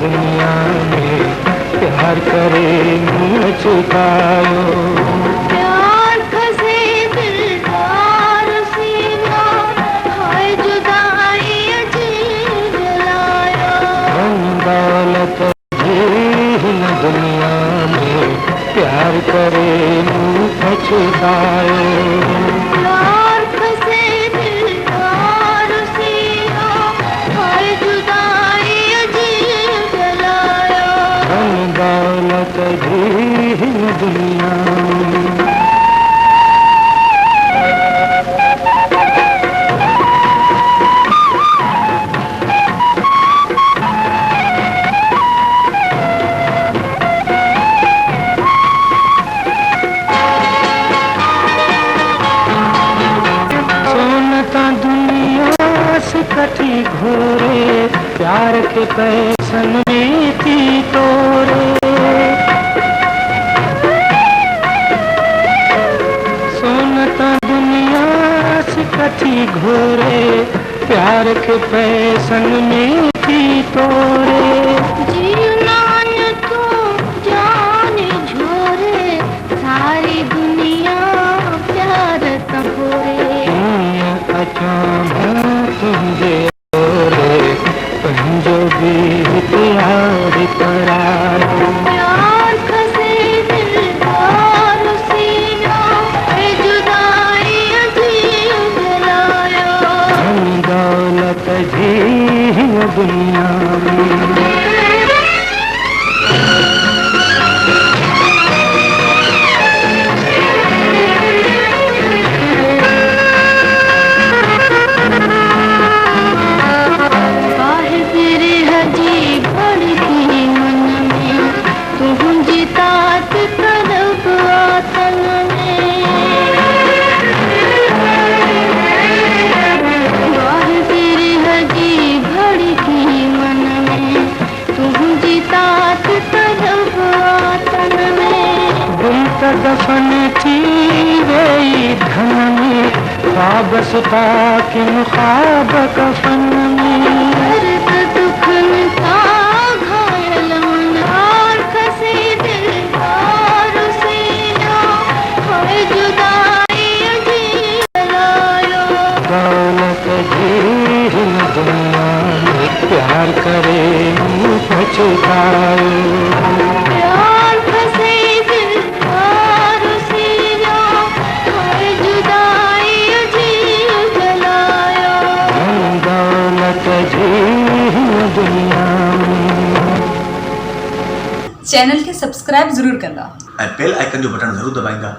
दुनिया में प्यार करे मुँह छुपायो, प्यार फंसे दिलदार सीना, हाय जुदाई अजीब जलाया। धन दौलत न दुनिया में प्यार करे मुँह छुपायो, प्यार फंसे दिलदार सीना, हाय जुदाई अजीब जलाया। धन दौलत न दुनिया में। कठी घोरे प्यार के पैसन में थी तोरे, सोनता दुनिया से कठी घोरे प्यार के पैसन में थी तोरे। जीना न तू जाने झोरे, सारी दुनिया प्यार तपोरे। तुझे बोले पंजो बीत याद परायो, प्यार फंसे दिलदार सीना, है जुदाई अजीब जलाया। धन दौलत न दुनिया में। दफन थी गई धन में, ख्वाब सुता के ख्वाब कफन में। दर्द दुखन का घायल मन, और फंसे दिलदार सीना, हाय जुदाई अजीब जलाया। दौलत न दुनिया में प्यार करे मुँह छुपायो, प्यार फंसे दिलदार सीना, हाय जुदाई अजीब जलाया। धन दौलत न दुनिया में। चैनल के सब्सक्राइब जरूर करना और बेल आइकन जो बटन जरूर दबाएगा।